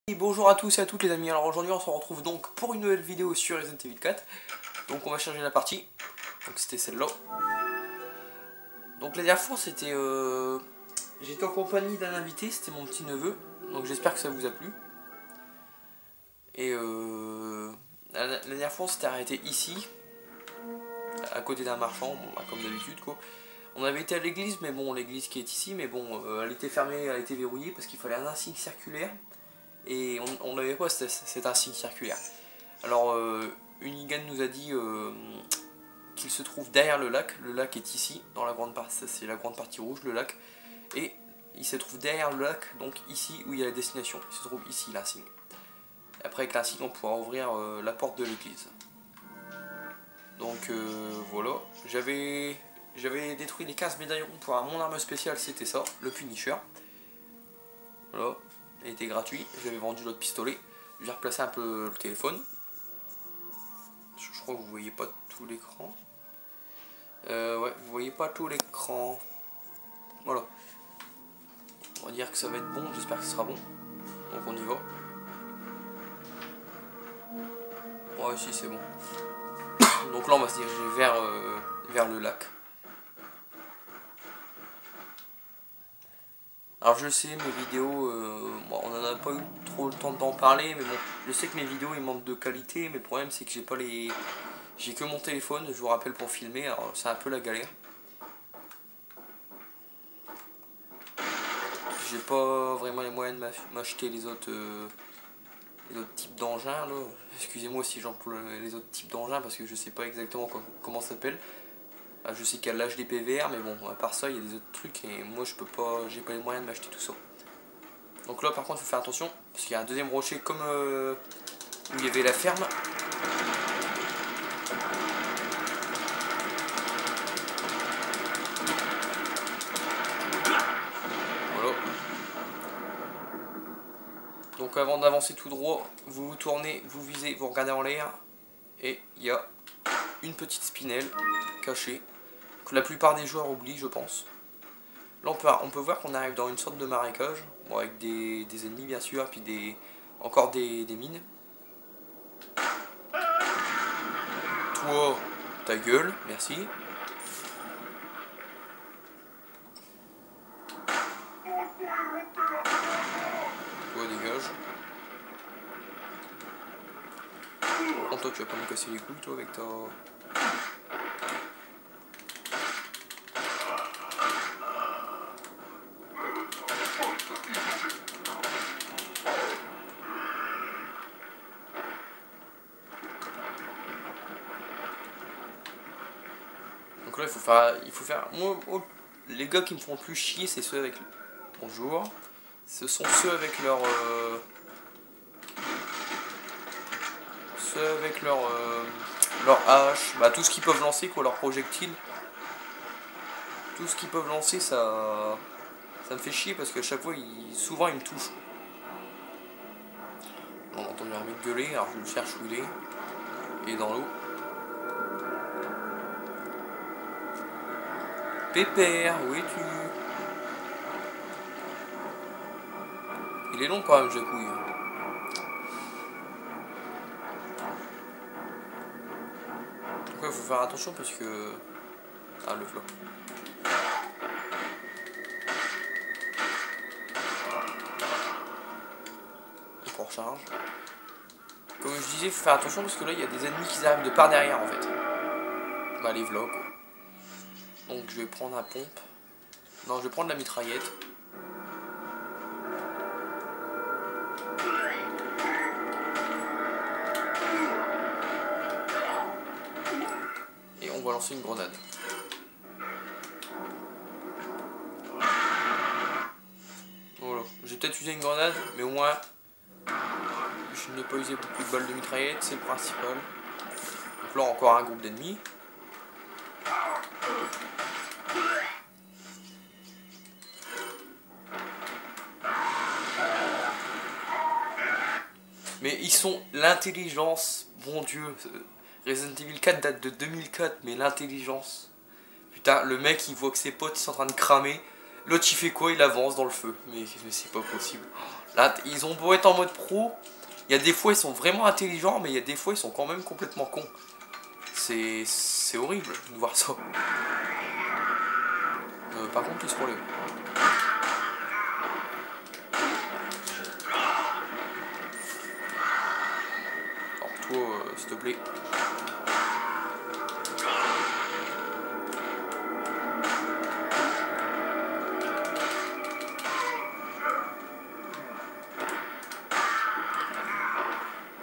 Et bonjour à tous et à toutes les amis, alors aujourd'hui on se retrouve donc pour une nouvelle vidéo sur Resident Evil 4. Donc on va changer la partie, donc c'était celle-là. Donc la dernière fois c'était... j'étais en compagnie d'un invité, c'était mon petit neveu, donc j'espère que ça vous a plu. Et la dernière fois on s'était arrêté ici, à côté d'un marchand, bon, bah, comme d'habitude quoi. On avait été à l'église, mais bon l'église qui est ici, mais bon elle était fermée, elle était verrouillée parce qu'il fallait un insigne circulaire. Et on n'avait pas cet insigne circulaire. Alors Unigan nous a dit qu'il se trouve derrière le lac est ici, dans la grande partie, c'est la grande partie rouge, le lac, et il se trouve derrière le lac, donc ici où il y a la destination, il se trouve ici l'insigne. Après avec l'insigne on pourra ouvrir la porte de l'église. Donc voilà, j'avais détruit les 15 médaillons pour mon arme spéciale, c'était ça, le Punisher. Voilà, il était gratuit, j'avais vendu l'autre pistolet, j'ai replacé un peu le téléphone. Je crois que vous voyez pas tout l'écran. Ouais, vous voyez pas tout l'écran. Voilà. On va dire que ça va être bon, j'espère que ce sera bon. Donc on y va. Ouais, si c'est bon. Donc là on va se diriger vers le lac. Alors je sais, mes vidéos, bon, on n'en a pas eu trop le temps d'en parler, mais bon, je sais que mes vidéos ils manquent de qualité, mais le problème c'est que j'ai pas les... J'ai que mon téléphone, je vous rappelle, pour filmer, alors c'est un peu la galère. J'ai pas vraiment les moyens de m'acheter les autres types d'engins là. Excusez-moi si j'emploie les autres types d'engins parce que je sais pas exactement comment ça s'appelle. Je sais qu'il y a l'HDPVR, mais bon, à part ça, il y a des autres trucs et moi je peux pas, j'ai pas les moyens de m'acheter tout ça. Donc là par contre il faut faire attention parce qu'il y a un deuxième rocher comme où il y avait la ferme. Voilà. Donc avant d'avancer tout droit, vous vous tournez, vous visez, vous regardez en l'air et il y a une petite spinelle cachée que la plupart des joueurs oublient, je pense. Là on peut voir qu'on arrive dans une sorte de marécage, bon, avec des ennemis bien sûr, et puis encore des mines. Toi, ta gueule, merci. Toi, dégage. Oh, toi tu vas pas me casser les couilles toi avec ta... Donc là il faut faire... Moi, les gars qui me font le plus chier c'est ceux avec... Bonjour. Ce sont ceux avec leur... Ceux avec leur hache, bah, tout ce qu'ils peuvent lancer quoi, leurs projectiles. Tout ce qu'ils peuvent lancer ça me fait chier parce qu'à chaque fois souvent ils me touchent. On a entendu un mec gueuler, alors je le cherche où il est. Il est dans l'eau. Pépère, où es-tu? Il est long quand même, Jacouille. Donc il faut faire attention parce que... Ah, le flop. On recharge. Comme je disais, il faut faire attention parce que là il y a des ennemis qui arrivent de par derrière en fait. Bah les vlogs. Donc je vais prendre un pompe. Non, je vais prendre la mitraillette. Et on va lancer une grenade. Voilà. J'ai peut-être usé une grenade, mais au moins je n'ai pas usé beaucoup de balles de mitraillette, c'est le principal. Donc là encore un groupe d'ennemis. Mais ils sont l'intelligence, bon Dieu. Resident Evil 4 date de 2004, mais l'intelligence. Putain, le mec il voit que ses potes ils sont en train de cramer. L'autre il fait quoi? Il avance dans le feu. Mais c'est pas possible. Là, ils ont beau être en mode pro. Il y a des fois ils sont vraiment intelligents, mais il y a des fois ils sont quand même complètement cons. C'est horrible de voir ça. Par contre, ils se relèvent. Alors toi, s'il te plaît.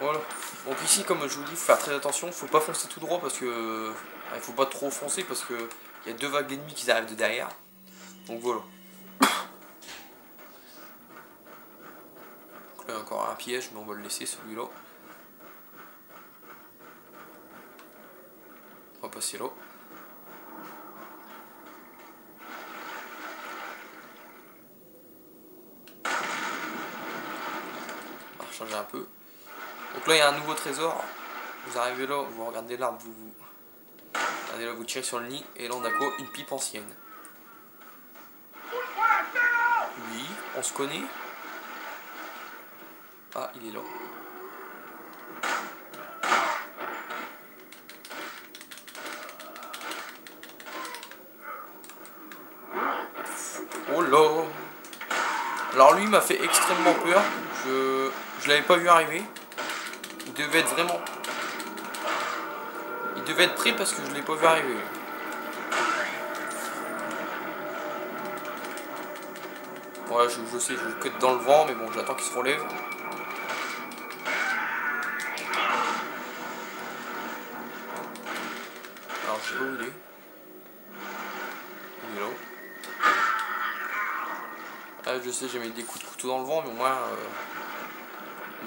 Voilà. Donc ici, comme je vous dis, faut faire très attention. Faut pas foncer tout droit parce que... il faut pas trop foncer parce que il y a deux vagues d'ennemis qui arrivent de derrière. Donc voilà. Donc là, encore un piège, mais on va le laisser celui-là. On va passer là. On va recharger un peu. Donc là, il y a un nouveau trésor. Vous arrivez là, vous regardez l'arbre, regardez là, vous tirez sur le nid, et là on a quoi? Une pipe ancienne. Oui, on se connaît. Ah, il est là. Oh là! Alors lui m'a fait extrêmement peur. Je l'avais pas vu arriver. Il devait être vraiment... Il devait être prêt parce que je l'ai pas vu arriver. Voilà, je sais, je le cut dans le vent, mais bon, j'attends qu'il se relève. Alors, je sais pas où il est. Il est là. Ah, je sais, j'ai mis des coups de couteau dans le vent, mais au moins...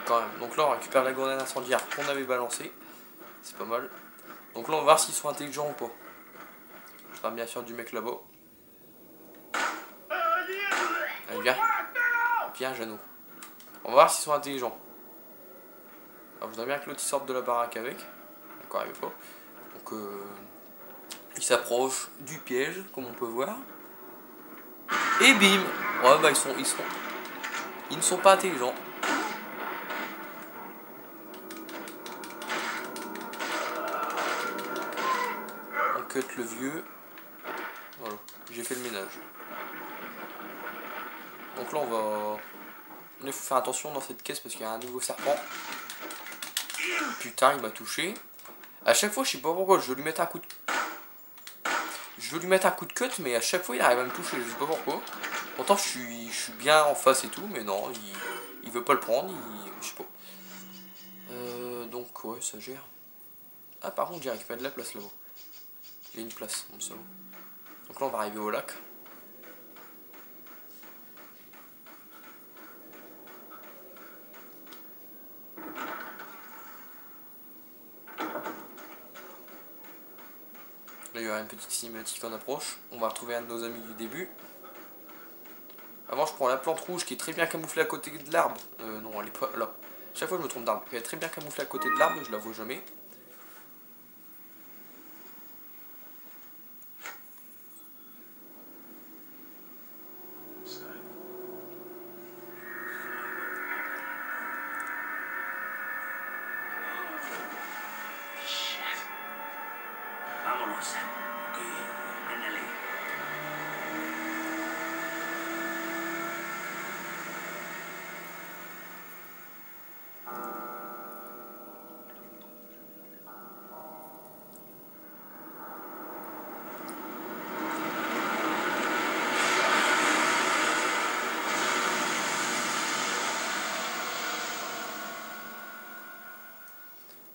quand même. Donc là, on récupère la grenade incendiaire qu'on avait balancée. C'est pas mal. Donc là, on va voir s'ils sont intelligents ou pas. Je parle bien sûr du mec là-bas. Allez, viens. Viens, Jeannot. On va voir s'ils sont intelligents. Alors, je voudrais bien que l'autre sorte de la baraque avec. D'accord, il veut pas. Donc, il s'approche du piège, comme on peut voir. Et bim! Ouais, bah, ils ne sont pas intelligents. On cut le vieux. Voilà, j'ai fait le ménage. Donc là, on va... Il faut faire attention dans cette caisse parce qu'il y a un nouveau serpent. Putain, il m'a touché. À chaque fois, je sais pas pourquoi, je veux lui mettre un coup de... Je veux lui mettre un coup de cut, mais à chaque fois, il arrive à me toucher, je sais pas pourquoi. Pourtant, je suis bien en face et tout, mais non, il veut pas le prendre, je sais pas. Donc, ouais, ça gère. Ah, par contre, j'ai récupéré de la place là-bas. J'ai une place, bon, ça va. Donc là, on va arriver au lac. Là, il y aura une petite cinématique en approche. On va retrouver un de nos amis du début. Avant, je prends la plante rouge qui est très bien camouflée à côté de l'arbre. Non, elle est pas là. Chaque fois, je me trompe d'arbre. Elle est très bien camouflée à côté de l'arbre, je la vois jamais.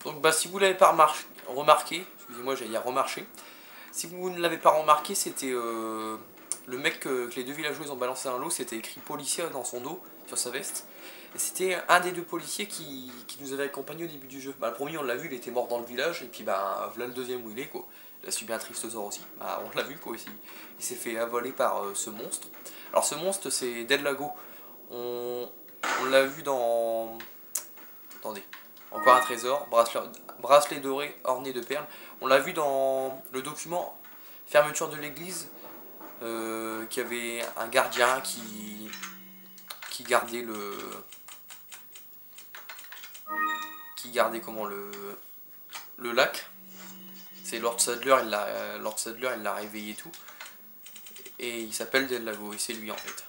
Donc bah si vous l'avez pas remarqué, excusez-moi j'allais dire remarché, si vous ne l'avez pas remarqué, c'était le mec que les deux villageois ont balancé dans l'eau, c'était écrit policier dans son dos, sur sa veste. Et c'était un des deux policiers qui nous avait accompagnés au début du jeu. Bah, le premier on l'a vu, il était mort dans le village, et puis bah voilà le deuxième où il est quoi. Il a subi un triste sort aussi, bah, on l'a vu quoi, il s'est fait avaler par ce monstre. Alors ce monstre c'est Del Lago, on l'a vu dans... Attendez. Encore un trésor, bracelet doré orné de perles. On l'a vu dans le document fermeture de l'église. qui avait un gardien qui gardait comment le lac. C'est Lord Sadler, il l'a réveillé et tout. Et il s'appelle Del Lago et c'est lui en fait.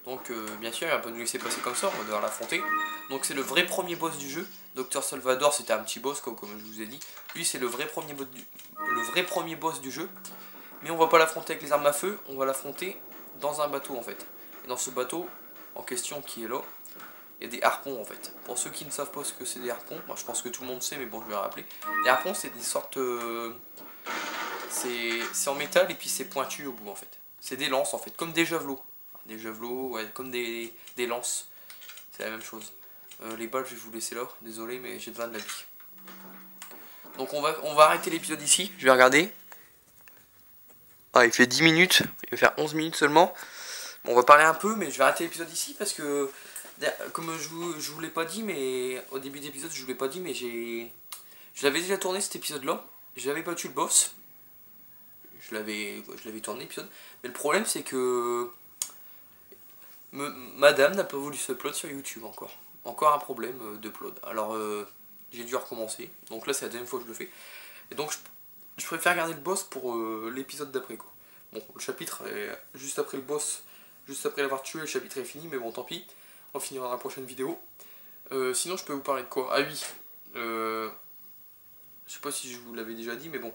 Donc bien sûr il va pas nous laisser passer comme ça, on va devoir l'affronter. Donc c'est le vrai premier boss du jeu. Dr Salvador c'était un petit boss comme je vous ai dit. Lui c'est le vrai premier boss du jeu. Mais on va pas l'affronter avec les armes à feu, on va l'affronter dans un bateau en fait. Et dans ce bateau en question qui est là, il y a des harpons en fait. Pour ceux qui ne savent pas ce que c'est des harpons, moi je pense que tout le monde sait mais bon je vais le rappeler. Les harpons c'est des sortes... c'est en métal et puis c'est pointu au bout en fait. C'est des lances en fait, comme des javelots. Des javelots, ouais, comme des lances. C'est la même chose. Les balles je vais vous laisser là, désolé mais j'ai besoin de la vie. Donc on va arrêter l'épisode ici, je vais regarder. Ah il fait 10 minutes, il va faire 11 minutes seulement. Bon, on va parler un peu mais je vais arrêter l'épisode ici parce que... Comme je vous l'ai pas dit mais... Au début d'épisode je vous l'ai pas dit mais je l'avais déjà tourné cet épisode là. J'avais battu le boss. Je l'avais tourné l'épisode. Mais le problème c'est que... Madame n'a pas voulu s'upload sur YouTube encore. Encore un problème d'upload. Alors j'ai dû recommencer. Donc là c'est la deuxième fois que je le fais. Et donc je préfère garder le boss pour l'épisode d'après quoi. Bon le chapitre est juste après le boss. Juste après l'avoir tué le chapitre est fini. Mais bon tant pis. On finira dans la prochaine vidéo. Sinon je peux vous parler de quoi? Ah oui. Je sais pas si je vous l'avais déjà dit mais bon.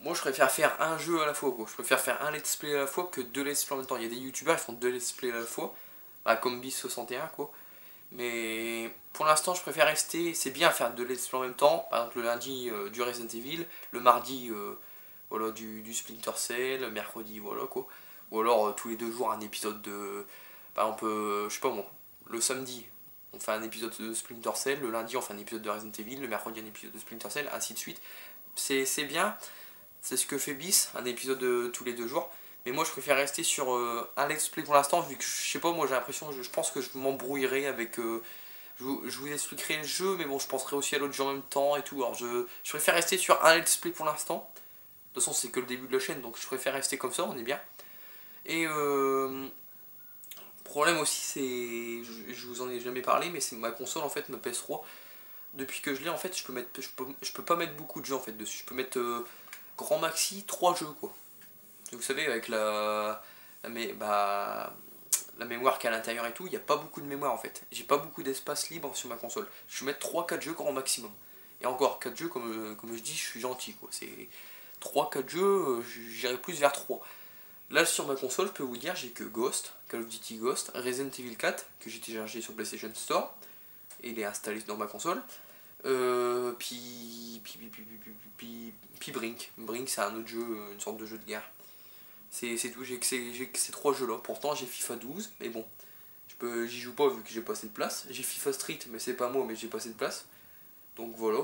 Moi je préfère faire un jeu à la fois quoi. Je préfère faire un let's play à la fois que deux let's play en même temps. Il y a des youtubeurs qui font deux let's play à la fois, comme Bis61 quoi. Mais pour l'instant je préfère rester, c'est bien faire deux let's play en même temps. Par exemple le lundi du Resident Evil, le mardi voilà, du Splinter Cell, le mercredi voilà quoi. Ou alors tous les 2 jours un épisode de... Par exemple, je sais pas moi, le samedi on fait un épisode de Splinter Cell, le lundi on fait un épisode de Resident Evil, le mercredi un épisode de Splinter Cell, ainsi de suite. C'est bien. C'est ce que fait Bis, un épisode tous les 2 jours. Mais moi je préfère rester sur un let's play pour l'instant, vu que je sais pas, moi j'ai l'impression, je pense que je m'embrouillerai avec... je vous expliquerai le jeu, mais bon je penserai aussi à l'autre jeu en même temps et tout. Alors je préfère rester sur un let's play pour l'instant. De toute façon c'est que le début de la chaîne, donc je préfère rester comme ça, on est bien. Et problème aussi c'est, je vous en ai jamais parlé, mais c'est ma console en fait, ma PS3. Depuis que je l'ai en fait, je peux pas mettre beaucoup de jeux en fait dessus. Je peux mettre... grand maxi 3 jeux quoi. Vous savez avec la mémoire qui est à l'intérieur et tout, il n'y a pas beaucoup de mémoire en fait. J'ai pas beaucoup d'espace libre sur ma console. Je vais mettre 3-4 jeux grand maximum. Et encore 4 jeux comme je dis, je suis gentil quoi. C'est 3-4 jeux, j'irai plus vers 3. Là sur ma console, je peux vous dire, j'ai que Ghost, Call of Duty Ghost, Resident Evil 4 que j'ai téléchargé sur PlayStation Store. Et il est installé dans ma console. Puis Brink. Brink c'est un autre jeu, une sorte de jeu de guerre. C'est tout, j'ai que ces 3 jeux là. Pourtant j'ai FIFA 12, mais bon, j'y joue pas vu que j'ai pas assez de place. J'ai FIFA Street, mais c'est pas moi, mais j'ai pas assez de place. Donc voilà.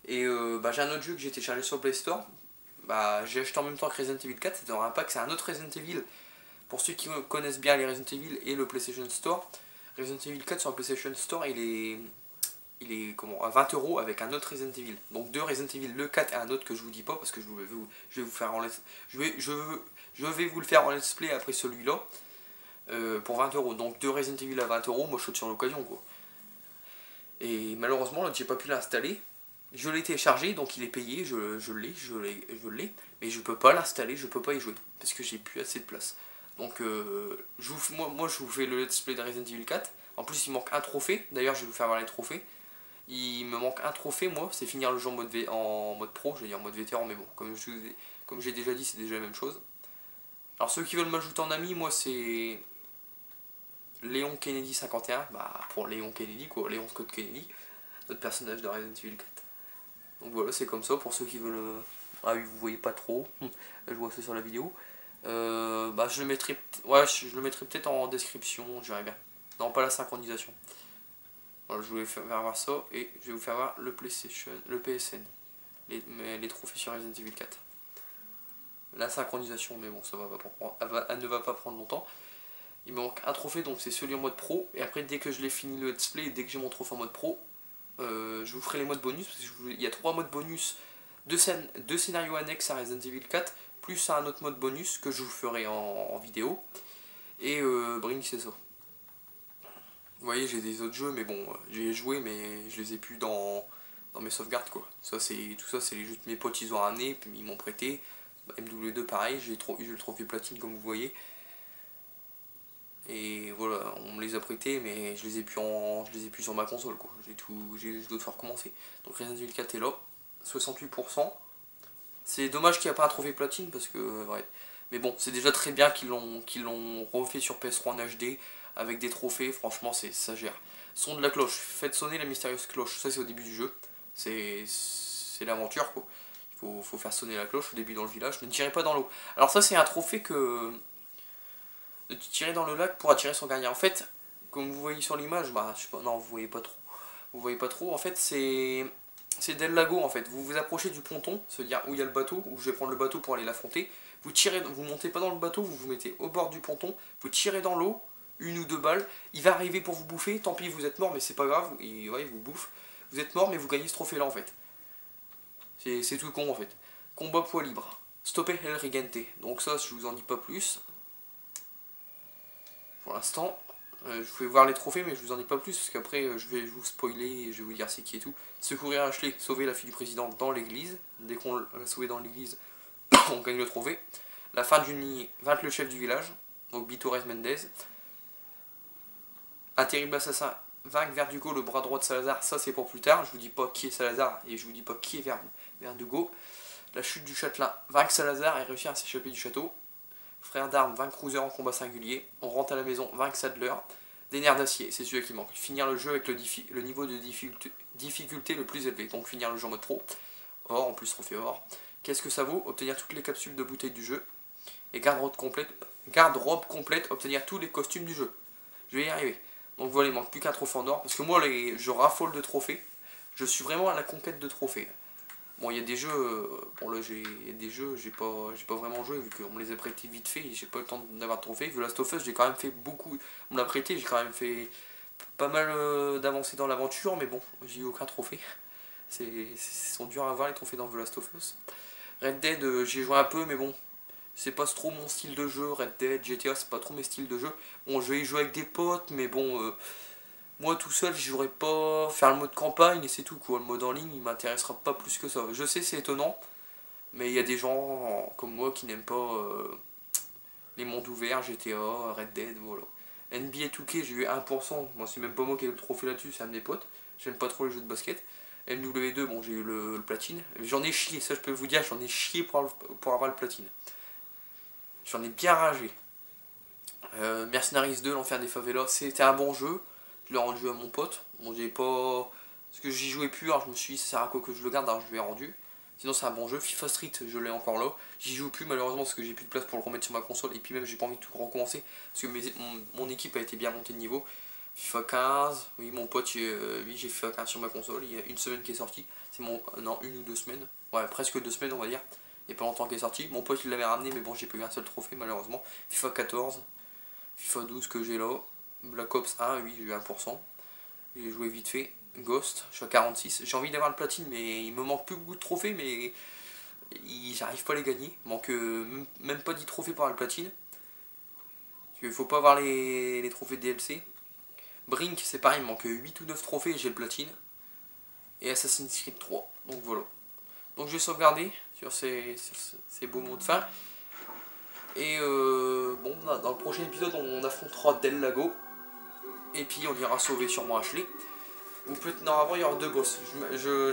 Et j'ai un autre jeu que j'ai téléchargé sur Play Store. J'ai acheté en même temps que Resident Evil 4, c'est dans un pack, c'est un autre Resident Evil. Pour ceux qui connaissent bien les Resident Evil et le PlayStation Store, Resident Evil 4 sur le PlayStation Store, il est comment, à 20 € avec un autre Resident Evil. Donc 2 Resident Evil, le 4 et un autre que je vous dis pas parce que je vais vous faire en let's, je vais vous le faire en let's play après celui-là pour 20 €. Donc 2 Resident Evil à 20 €, moi je saute sur l'occasion quoi. Et malheureusement là j'ai pas pu l'installer. Je l'ai téléchargé donc il est payé, je l'ai, mais je peux pas l'installer, je peux pas y jouer parce que j'ai plus assez de place. Donc moi je vous fais le let's play de Resident Evil 4. En plus il manque un trophée, d'ailleurs je vais vous faire voir les trophées. Il me manque un trophée moi, c'est finir le jeu en mode pro, je vais dire en mode vétéran, mais bon, comme j'ai déjà dit c'est déjà la même chose. Alors ceux qui veulent m'ajouter en ami, moi c'est Léon Kennedy 51, pour Léon Kennedy quoi, Léon Scott Kennedy, notre personnage de Resident Evil 4. Donc voilà, c'est comme ça pour ceux qui veulent... Ah oui, vous voyez pas trop, je vois ça sur la vidéo. Je le mettrai peut-être en description, je verrai bien. Non, pas la synchronisation. Voilà, je voulais faire voir ça et je vais vous faire voir le PlayStation, le PSN, les trophées sur Resident Evil 4. La synchronisation, mais bon, ça va pas elle ne va pas prendre longtemps. Il me manque un trophée, donc c'est celui en mode pro. Et après, dès que je l'ai fini le let's play et dès que j'ai mon trophée en mode pro, je vous ferai les modes bonus parce qu'il y a 3 modes bonus deux scénarios annexes à Resident Evil 4, plus un autre mode bonus que je vous ferai en vidéo. Et Brink, c'est ça. Vous voyez, j'ai des autres jeux, mais bon, j'ai joué, mais je les ai plus dans mes sauvegardes, quoi. Tout ça, c'est les jeux que mes potes, ils ont ramené, puis ils m'ont prêté. MW2, pareil, j'ai le trophée platine, comme vous voyez. Et voilà, on me les a prêtés, mais je les ai plus sur ma console, quoi. Je dois devoir recommencer. Donc Resident Evil 4 est là, 68%. C'est dommage qu'il n'y a pas un trophée platine, parce que, ouais. Mais bon, c'est déjà très bien qu'ils l'ont refait sur PS3 en HD, avec des trophées, franchement, ça gère. Son de la cloche, faites sonner la mystérieuse cloche, ça c'est au début du jeu. C'est l'aventure, quoi. Il faut faire sonner la cloche au début dans le village, ne tirez pas dans l'eau. Alors ça c'est un trophée que... de tirer dans le lac pour attirer son gardien. En fait, comme vous voyez sur l'image, bah je sais pas, non vous voyez pas trop. Vous voyez pas trop, en fait c'est Del Lago en fait. Vous vous approchez du ponton, c'est-à-dire où il y a le bateau, où je vais prendre le bateau pour aller l'affronter. Vous tirez, vous montez pas dans le bateau, vous vous mettez au bord du ponton, vous tirez dans l'eau, 1 ou 2 balles, il va arriver pour vous bouffer, tant pis vous êtes mort mais c'est pas grave, il vous bouffe. Vous êtes mort mais vous gagnez ce trophée là en fait. C'est tout con en fait. Combat poids libre. Stopper El Rigente. Donc ça je vous en dis pas plus. Pour l'instant, je pouvais voir les trophées, mais je vous en dis pas plus, parce qu'après je vais vous spoiler et je vais vous dire c'est qui et tout. Secourir Ashley, sauver la fille du président dans l'église. Dès qu'on l'a sauvé dans l'église, on gagne le trophée. La fin d'une ligne, vaincre le chef du village, donc Bitores Mendez. Un terrible assassin, vaincre Verdugo, le bras droit de Salazar, ça c'est pour plus tard. Je vous dis pas qui est Salazar et je vous dis pas qui est Verdugo. La chute du châtelain, vaincre Salazar et réussir à s'échapper du château. Frère d'armes, vaincre Cruiser en combat singulier. On rentre à la maison, vaincre Sadler. Des nerfs d'acier, c'est celui qui manque. Finir le jeu avec le niveau de difficulté le plus élevé. Donc finir le jeu en mode pro. Or, en plus trophée or. Qu'est-ce que ça vaut? Obtenir toutes les capsules de bouteilles du jeu. Et garde-robe complète, obtenir tous les costumes du jeu. Je vais y arriver. Donc voilà, il manque plus qu'un trophée en or. Parce que moi, je raffole de trophées. Je suis vraiment à la conquête de trophées. Bon, il y a des jeux, bon là j'ai pas vraiment joué vu qu'on me les a prêtés vite fait et j'ai pas eu le temps d'avoir de trophée. The Last of Us, j'ai quand même fait beaucoup, on me l'a prêté, j'ai quand même fait pas mal d'avancées dans l'aventure, mais bon, j'ai eu aucun trophée. Sont durs à avoir les trophées dans The Last of Us. Red Dead, j'ai joué un peu, mais bon, c'est pas trop mon style de jeu. Red Dead, GTA, c'est pas trop mes styles de jeu. Bon, je vais y jouer avec des potes, mais bon... moi tout seul, je jouerai pas faire le mode campagne et c'est tout quoi. Le mode en ligne, il m'intéressera pas plus que ça. Je sais, c'est étonnant, mais il y a des gens comme moi qui n'aiment pas les mondes ouverts, GTA, Red Dead, voilà. NBA 2K, j'ai eu 1%. Moi, c'est même pas moi qui ai eu le trophée là-dessus, c'est un de mes potes. J'aime pas trop les jeux de basket. MW2, bon, j'ai eu le platine. J'en ai chié, ça je peux vous dire, j'en ai chié pour avoir le platine. J'en ai bien ragé. Mercenaries 2, l'enfer des favelas, c'était un bon jeu. Je l'ai rendu à mon pote. Bon, j'ai pas... parce que j'y jouais plus, alors je me suis dit, ça sert à quoi que je le garde, alors je lui ai rendu. Sinon, c'est un bon jeu. FIFA Street, je l'ai encore là. J'y joue plus, malheureusement, parce que j'ai plus de place pour le remettre sur ma console. Et puis même, j'ai pas envie de tout recommencer. Parce que mon équipe a été bien montée de niveau. FIFA 15, oui, mon pote, oui, j'ai FIFA 15 sur ma console. Il y a une semaine qui est sortie. C'est mon... non, 1 ou 2 semaines. Ouais, presque 2 semaines, on va dire. Il n'y a pas longtemps qu'il est sorti. Mon pote, il l'avait ramené, mais bon, j'ai pas eu un seul trophée, malheureusement. FIFA 14, FIFA 12 que j'ai là. Black Ops 1, oui, j'ai eu 1%. J'ai joué vite fait. Ghost, je suis à 46. J'ai envie d'avoir le platine, mais il me manque plus beaucoup de trophées, mais j'arrive pas à les gagner. Il manque même pas 10 trophées pour avoir le platine. Il faut pas avoir les trophées de DLC. Brink, c'est pareil, il me manque 8 ou 9 trophées et j'ai le platine. Et Assassin's Creed 3, donc voilà. Donc je vais sauvegarder sur ces beaux mots de fin. Et bon, dans le prochain épisode, on affrontera Del Lago. Et puis on ira sauver sûrement Ashley. Ou peut-être normalement il y aura 2 boss.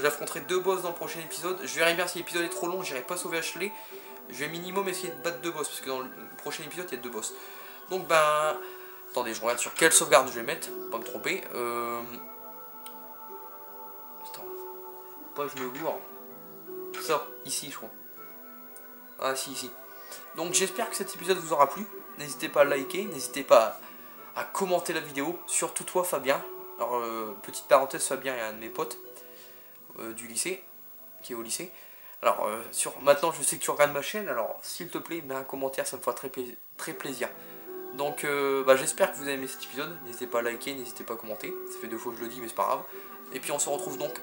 J'affronterai 2 boss dans le prochain épisode. Je verrai bien si l'épisode est trop long, j'irai pas sauver Ashley. Je vais minimum essayer de battre 2 boss, parce que dans le prochain épisode il y a 2 boss. Donc ben... attendez, je regarde sur quelle sauvegarde je vais mettre, pour pas me tromper. Attends, pas je me gourre. Ça, ici je crois. Ah si, ici. Donc j'espère que cet épisode vous aura plu. N'hésitez pas à liker, n'hésitez pas à commenter la vidéo. Surtout toi Fabien. Alors petite parenthèse, Fabien est un de mes potes du lycée, qui est au lycée. Alors maintenant je sais que tu regardes ma chaîne, alors s'il te plaît mets un commentaire, ça me fera très plaisir. Donc bah, j'espère que vous avez aimé cet épisode. N'hésitez pas à liker, n'hésitez pas à commenter. Ça fait 2 fois que je le dis mais c'est pas grave. Et puis on se retrouve donc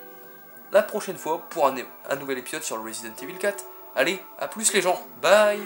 la prochaine fois pour un nouvel épisode sur le Resident Evil 4. Allez, à plus les gens, bye.